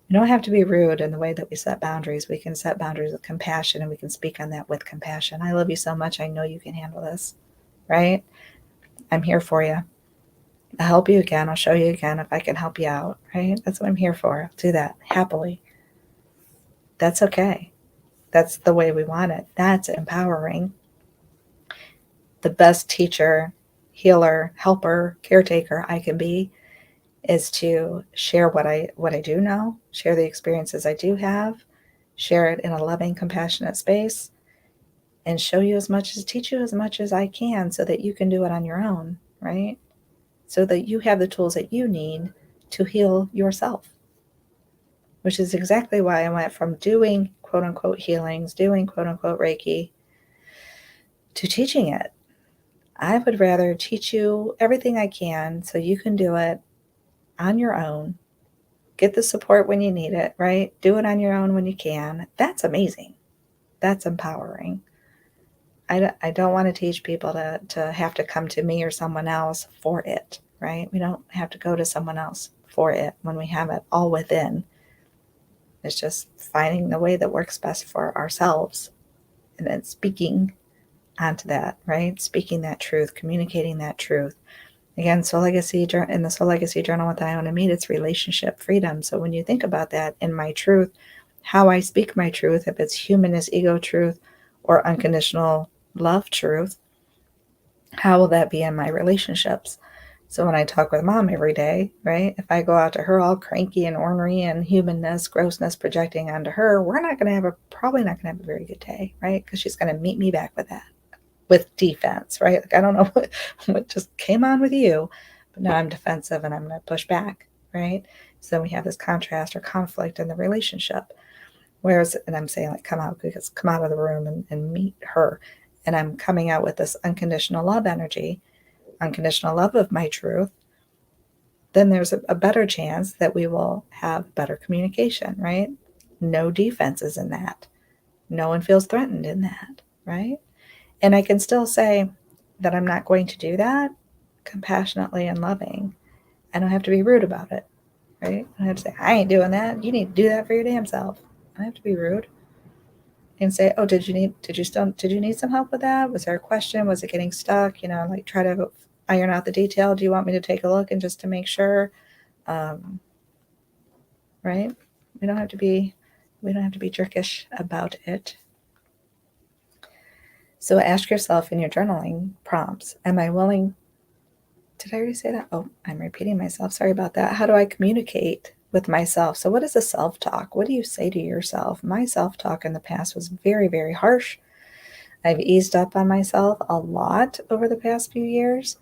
We don't have to be rude in the way that we set boundaries. We can set boundaries with compassion, and we can speak on that with compassion. I love you so much. I know you can handle this, right? I'm here for you. I'll help you again. I'll show you again if I can help you out, right? That's what I'm here for. I'll do that happily. That's okay. That's the way we want it. That's empowering. The best teacher, healer, helper, caretaker I can be is to share what I do know, share the experiences I do have, share it in a loving, compassionate space, and show you as much as teach you as much as I can so that you can do it on your own, right? So that you have the tools that you need to heal yourself. Which is exactly why I went from doing quote unquote healings, doing quote unquote Reiki, to teaching it. I would rather teach you everything I can so you can do it on your own. Get the support when you need it, right? Do it on your own when you can. That's amazing. That's empowering. I don't want to teach people to have to come to me or someone else for it, right? We don't have to go to someone else for it when we have it all within. It's just finding the way that works best for ourselves and then speaking onto that, right? Speaking that truth, communicating that truth. Again, Soul Legacy, in the Soul Legacy Journal with Iona Mead, it's relationship freedom. So when you think about that in my truth, how I speak my truth, if it's humanist ego truth or unconditional love truth, how will that be in my relationships? So when I talk with mom every day, right, if I go out to her all cranky and ornery and humanness, grossness projecting onto her, we're not going to probably not going to have a very good day, right? Because she's going to meet me back with that, with defense, right? Like, I don't know what just came on with you, but now I'm defensive and I'm going to push back, right? So we have this contrast or conflict in the relationship. Whereas, and I'm saying like, come out of the room and meet her. And I'm coming out with this unconditional love energy, unconditional love of my truth, then there's a better chance that we will have better communication, right? No defenses in that. No one feels threatened in that, right? And I can still say that I'm not going to do that compassionately and loving. I don't have to be rude about it, right? I don't have to say, I ain't doing that. You need to do that for your damn self. I don't have to be rude and say, oh, did you need some help with that? Was there a question? Was it getting stuck? Like try to iron out the detail. Do you want me to take a look and just to make sure? Right? We don't have to be jerkish about it. So ask yourself in your journaling prompts, am I willing? Did I already say that? Oh, I'm repeating myself. Sorry about that. How do I communicate with myself? So what is a self-talk? What do you say to yourself? My self-talk in the past was very, very harsh. I've eased up on myself a lot over the past few years.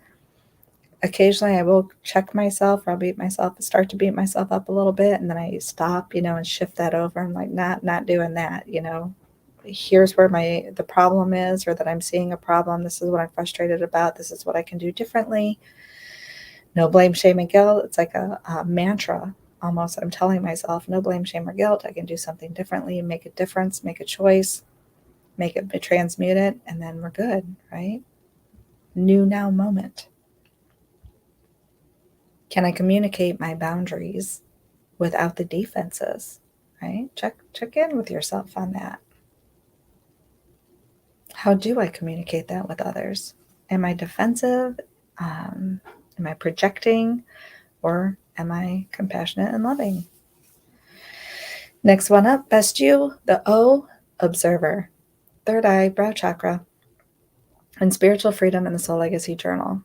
Occasionally I will check myself, or I'll start to beat myself up a little bit, and then I stop, and shift that over. I'm like, not doing that, here's where the problem is, or that I'm seeing a problem. This is what I'm frustrated about. This is what I can do differently. No blame, shame, and guilt. It's like a mantra almost. I'm telling myself, no blame, shame, or guilt. I can do something differently, make a difference, make a choice, transmute it, and then we're good, right? New now moment. Can I communicate my boundaries without the defenses, right? Check in with yourself on that. How do I communicate that with others? Am I defensive? Am I projecting? Or am I compassionate and loving? Next one up, best you, the O, observer. Third eye, brow chakra, and spiritual freedom in the Soul Legacy Journal.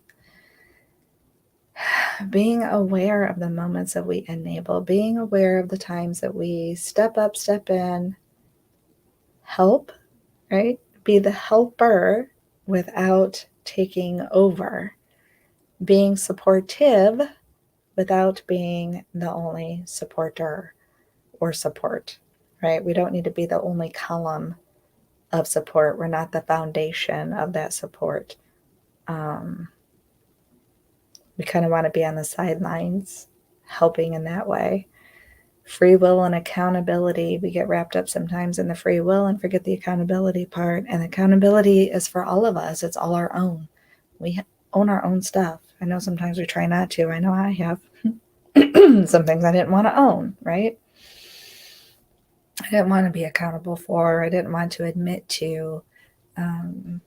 Being aware of the moments that we enable, being aware of the times that we step up, step in, help, right? Be the helper without taking over. Being supportive without being the only supporter or support, right? We don't need to be the only column of support. We're not the foundation of that support. We kind of want to be on the sidelines, helping in that way. Free will and accountability. We get wrapped up sometimes in the free will and forget the accountability part. And accountability is for all of us. It's all our own. We own our own stuff. I know sometimes we try not to. I know I have. Some things I didn't want to own, right? I didn't want to be accountable for. I didn't want to admit to, and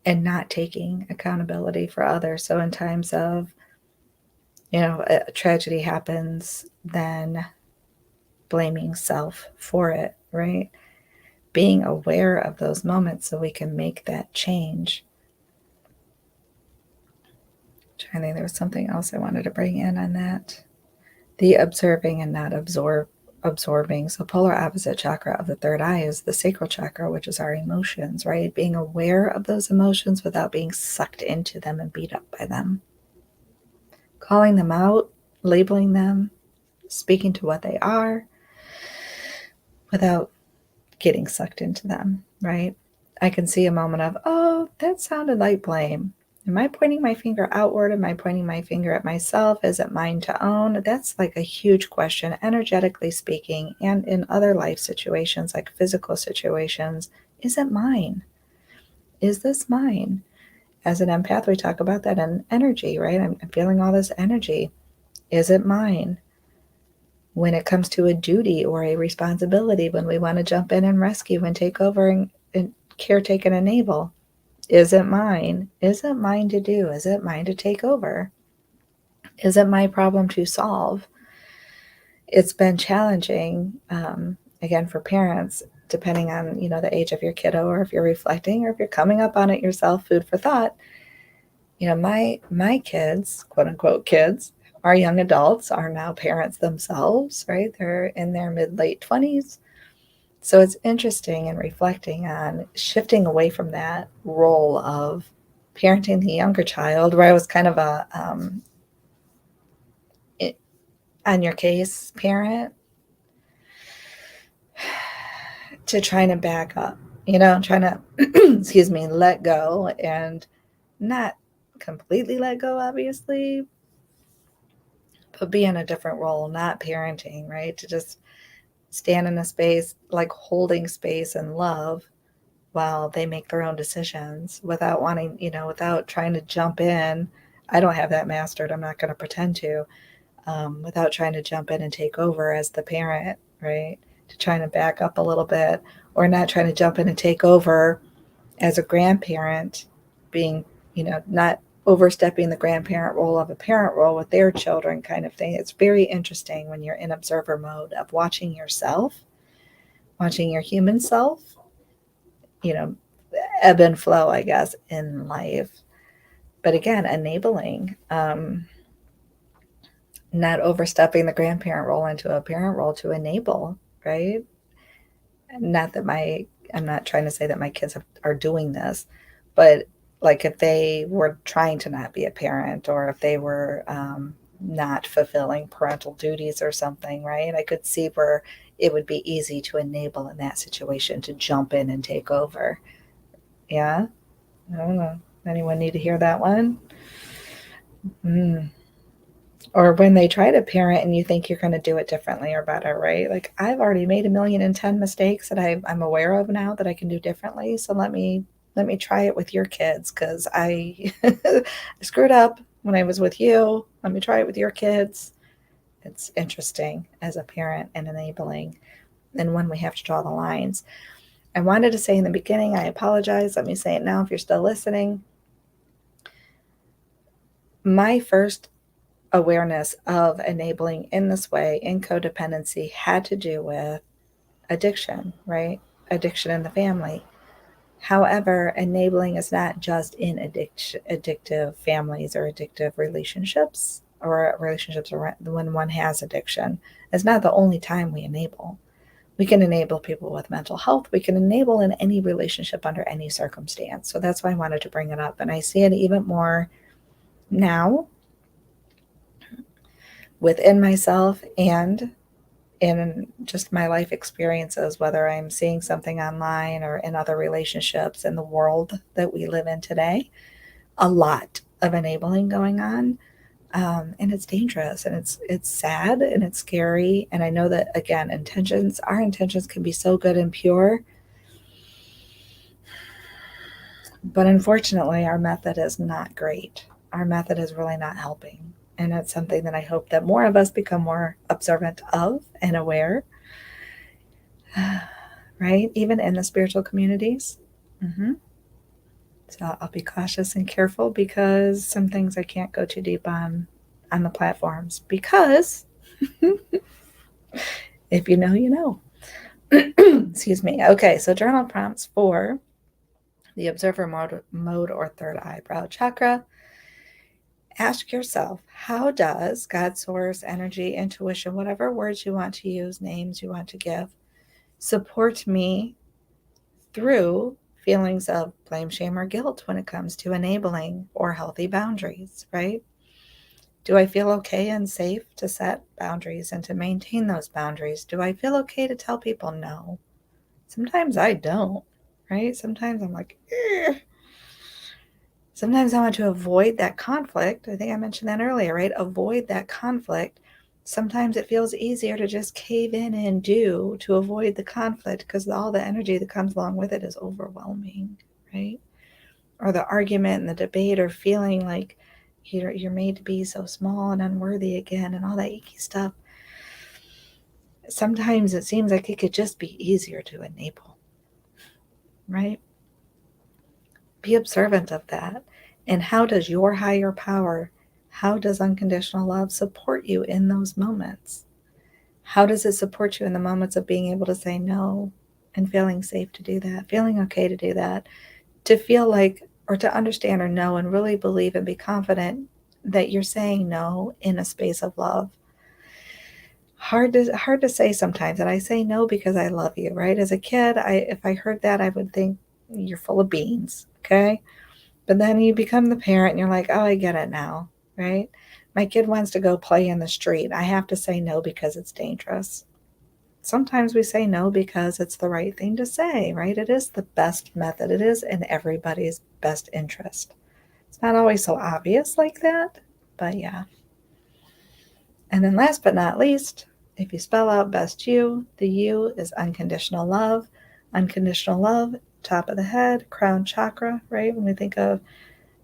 not taking accountability for others. So in times of, a tragedy happens, then blaming self for it, right? Being aware of those moments so we can make that change. I think there was something else I wanted to bring in on that. The observing and not absorbing. So polar opposite chakra of the third eye is the sacral chakra, which is our emotions, right? Being aware of those emotions without being sucked into them and beat up by them. Calling them out, labeling them, speaking to what they are without getting sucked into them, right? I can see a moment of, oh, that sounded like blame. Am I pointing my finger outward? Am I pointing my finger at myself? Is it mine to own? That's like a huge question, energetically speaking, and in other life situations, like physical situations. Is it mine? Is this mine? As an empath, we talk about that in energy, right? I'm feeling all this energy. Is it mine? When it comes to a duty or a responsibility, when we want to jump in and rescue and take over and caretake and enable, is it mine? Is it mine to do? Is it mine to take over? Is it my problem to solve? It's been challenging, again, for parents, depending on, the age of your kiddo, or if you're reflecting, or if you're coming up on it yourself, food for thought. My kids, quote unquote kids, are young adults, are now parents themselves, right? They're in their mid-late 20s. So it's interesting and reflecting on shifting away from that role of parenting the younger child, where I was kind of a on your case parent, to trying to back up, trying to, excuse me, let go, and not completely let go, obviously, but be in a different role, not parenting, right? To just stand in a space, like holding space and love while they make their own decisions, without wanting, without trying to jump in. I don't have that mastered. I'm not going to pretend to, without trying to jump in and take over as the parent, right? To trying to back up a little bit, or not trying to jump in and take over as a grandparent, being, not overstepping the grandparent role of a parent role with their children, kind of thing. It's very interesting when you're in observer mode of watching yourself, watching your human self, you know, ebb and flow, I guess, in life. But again, enabling, not overstepping the grandparent role into a parent role to enable, right? Not that I'm not trying to say that my kids are doing this, but like if they were trying to not be a parent, or if they were not fulfilling parental duties or something, right? I could see where it would be easy to enable in that situation, to jump in and take over. Yeah. I don't know. Anyone need to hear that one? Mm. Or when they try to parent and you think you're going to do it differently or better, right? Like, I've already made 1,000,010 mistakes that I'm aware of now that I can do differently. So let me try it with your kids, because I screwed up when I was with you. Let me try it with your kids. It's interesting as a parent and enabling, and when we have to draw the lines. I wanted to say in the beginning, I apologize. Let me say it now if you're still listening. My first awareness of enabling in this way, in codependency, had to do with addiction, right? Addiction in the family. However, enabling is not just in addictive families or addictive relationships, or relationships when one has addiction. It's not the only time we enable. We can enable people with mental health. We can enable in any relationship under any circumstance. So that's why I wanted to bring it up. And I see it even more now within myself and in just my life experiences, whether I'm seeing something online or in other relationships in the world that we live in today. A lot of enabling going on. And it's dangerous, and it's sad, and it's scary. And I know that, again, our intentions can be so good and pure, but unfortunately our method is not great. Our method is really not helping. And it's something that I hope that more of us become more observant of and aware, right? Even in the spiritual communities. Mm-hmm. So I'll be cautious and careful, because some things I can't go too deep on the platforms, because if you know, you know. Excuse me. Okay, so journal prompts for the observer mode or third eyebrow chakra. Ask yourself, how does God, source, energy, intuition, whatever words you want to use, names you want to give, support me through feelings of blame, shame, or guilt when it comes to enabling or healthy boundaries, right? Do I feel okay and safe to set boundaries and to maintain those boundaries? Do I feel okay to tell people no? Sometimes I don't, right? Sometimes I'm like, eh. Sometimes I want to avoid that conflict. I think I mentioned that earlier, right? Avoid that conflict. Sometimes it feels easier to just cave in and do to avoid the conflict, because all the energy that comes along with it is overwhelming, right? Or the argument and the debate, or feeling like you're made to be so small and unworthy again, and all that icky stuff. Sometimes it seems like it could just be easier to enable, right? Be observant of that. And how does your higher power, how does unconditional love support you in those moments? How does it support you in the moments of being able to say no and feeling safe to do that, feeling okay to do that, to feel like, or to understand or know and really believe and be confident that you're saying no in a space of love? Hard to say sometimes. And I say no because I love you, right? As a kid, if I heard that, I would think you're full of beans, okay? But then you become the parent and you're like, oh, I get it now, right? My kid wants to go play in the street. I have to say no because it's dangerous. Sometimes we say no because it's the right thing to say, right? It is the best method. It is in everybody's best interest. It's not always so obvious like that, but yeah. And then last but not least, if you spell out best you, the U is unconditional love. Unconditional love, top of the head, crown chakra, right? When we think of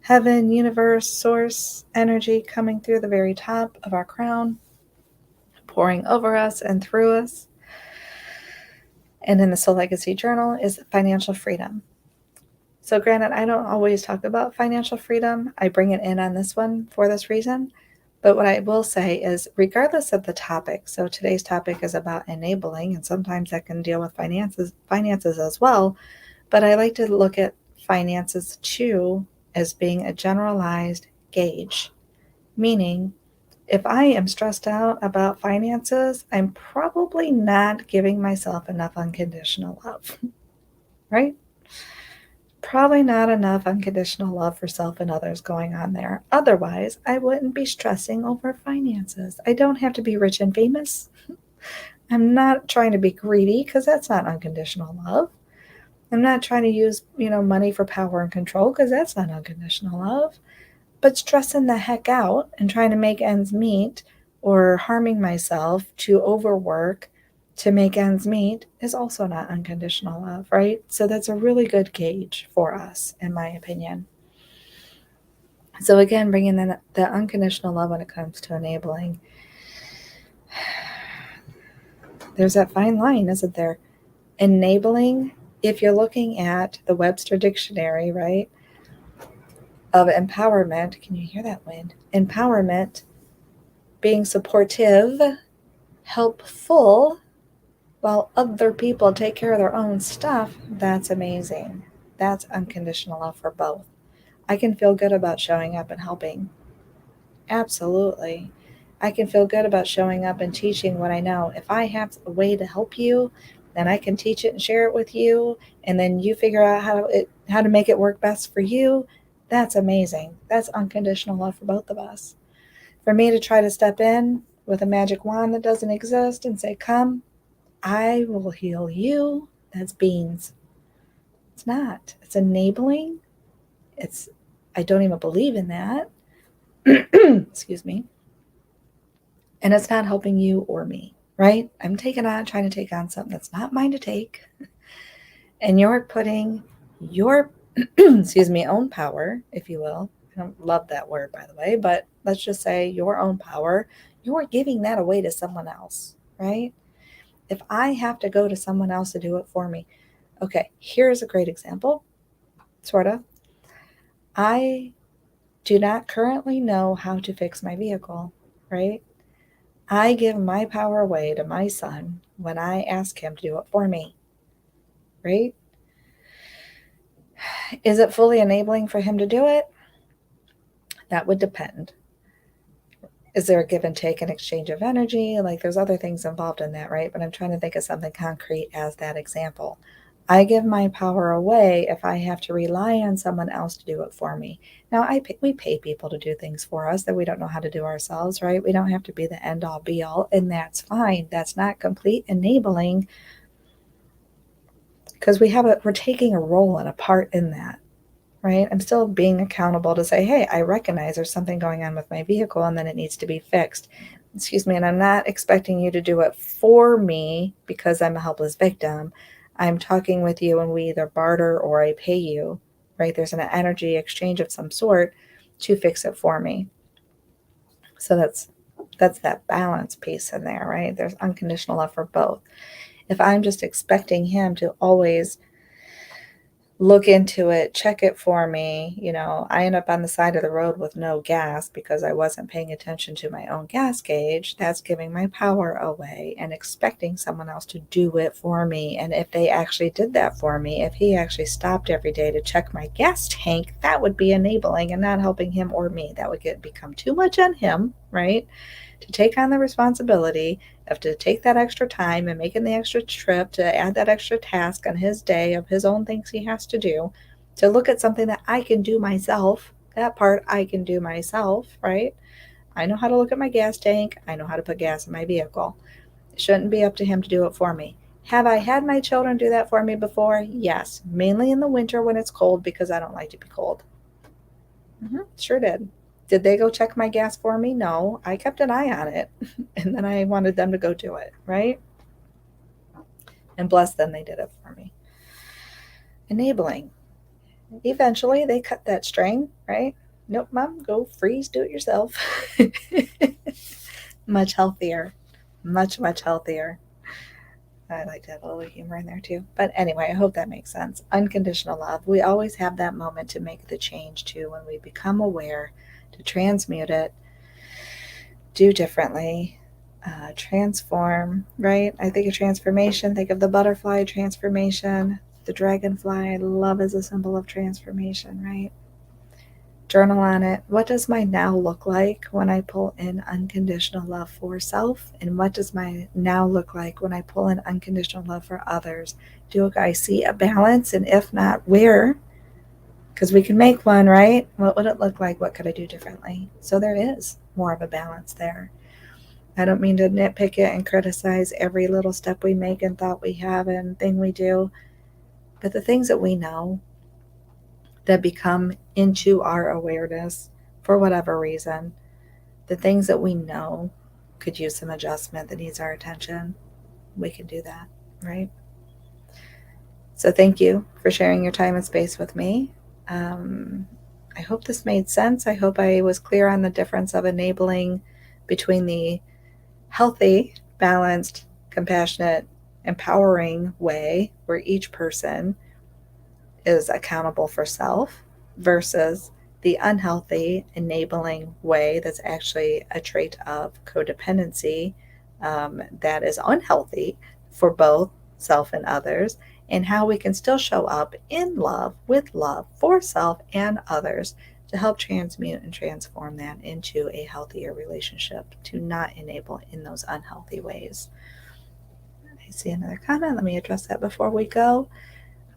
heaven, universe, source, energy coming through the very top of our crown, pouring over us and through us. And in the Soul Legacy Journal is financial freedom. So granted, I don't always talk about financial freedom. I bring it in on this one for this reason. But what I will say is, regardless of the topic, so today's topic is about enabling, and sometimes that can deal with finances as well. But I like to look at finances too as being a generalized gauge, meaning if I am stressed out about finances, I'm probably not giving myself enough unconditional love, right? Probably not enough unconditional love for self and others going on there. Otherwise, I wouldn't be stressing over finances. I don't have to be rich and famous. I'm not trying to be greedy, because that's not unconditional love. I'm not trying to use, money for power and control, because that's not unconditional love. But stressing the heck out and trying to make ends meet, or harming myself to overwork to make ends meet, is also not unconditional love, right? So that's a really good gauge for us, in my opinion. So again, bringing in the unconditional love when it comes to enabling. There's that fine line, isn't there? Enabling, if you're looking at the Webster Dictionary, right, of empowerment, can you hear that wind? Empowerment, being supportive, helpful, while other people take care of their own stuff. That's amazing. That's unconditional love for both. I can feel good about showing up and helping. Absolutely. I can feel good about showing up and teaching what I know. If I have a way to help you, then I can teach it and share it with you, and then you figure out how to make it work best for you. That's amazing. That's unconditional love for both of us. For me to try to step in with a magic wand that doesn't exist and say, come, I will heal you, that's beans. It's not. It's enabling. I don't even believe in that. excuse me, and it's not helping you or me, right? I'm trying to take on something that's not mine to take, and you're putting your, excuse me, own power, if you will. I don't love that word, by the way, but let's just say your own power, you're giving that away to someone else, right? If I have to go to someone else to do it for me, okay, here's a great example, sort of. I do not currently know how to fix my vehicle, right? I give my power away to my son when I ask him to do it for me, right? Is it fully enabling for him to do it? That would depend. Is there a give and take and exchange of energy? Like there's other things involved in that, right? But I'm trying to think of something concrete as that example. I give my power away if I have to rely on someone else to do it for me. Now, we pay people to do things for us that we don't know how to do ourselves, right? We don't have to be the end all be all, and that's fine. That's not complete enabling because we're taking a role and a part in that, right? I'm still being accountable to say, hey, I recognize there's something going on with my vehicle and then it needs to be fixed. Excuse me, and I'm not expecting you to do it for me because I'm a helpless victim. I'm talking with you and we either barter or I pay you, right? There's an energy exchange of some sort to fix it for me. So that's that balance piece in there, right? There's unconditional love for both. If I'm just expecting him to always look into it, check it for me. I end up on the side of the road with no gas because I wasn't paying attention to my own gas gauge. That's giving my power away and expecting someone else to do it for me. And if they actually did that for me, if he actually stopped every day to check my gas tank, that would be enabling and not helping him or me. That would become too much on him, right? To take on the responsibility of to take that extra time and making the extra trip to add that extra task on his day of his own things he has to do, to look at something that I can do myself. That part I can do myself, right? I know how to look at my gas tank. I know how to put gas in my vehicle. It shouldn't be up to him to do it for me. Have I had my children do that for me before? Yes, mainly in the winter when it's cold because I don't like to be cold. Sure did. Did they go check my gas for me? No, I kept an eye on it. And then I wanted them to go do it, right? And bless them, they did it for me. Enabling. Eventually, they cut that string, right? Nope, mom, go freeze, do it yourself. Much healthier. Much, much healthier. I like to have a little humor in there too. But anyway, I hope that makes sense. Unconditional love. We always have that moment to make the change too when we become aware, to transmute it, do differently, transform, right? I think of transformation, think of the butterfly transformation, the dragonfly. Love is a symbol of transformation, right? Journal on it. What does my now look like when I pull in unconditional love for self? And what does my now look like when I pull in unconditional love for others? Do I see a balance? And if not, where? Because we can make one, right? What would it look like? What could I do differently? So there is more of a balance there. I don't mean to nitpick it and criticize every little step we make and thought we have and thing we do, but the things that we know that become into our awareness for whatever reason, the things that we know could use some adjustment that needs our attention, we can do that, right? So thank you for sharing your time and space with me. I hope this made sense. I hope I was clear on the difference of enabling between the healthy, balanced, compassionate, empowering way where each person is accountable for self versus the unhealthy, enabling way that's actually a trait of codependency that is unhealthy for both self and others, and how we can still show up in love, with love, for self and others to help transmute and transform that into a healthier relationship, to not enable in those unhealthy ways. I see another comment. Let me address that before we go.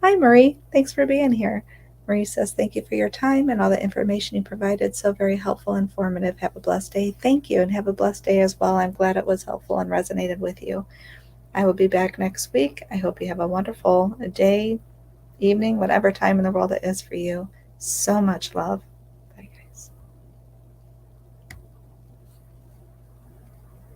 Hi, Marie. Thanks for being here. Marie says, thank you for your time and all the information you provided. So very helpful, informative. Have a blessed day. Thank you, and have a blessed day as well. I'm glad it was helpful and resonated with you. I will be back next week. I hope you have a wonderful day, evening, whatever time in the world it is for you. So much love.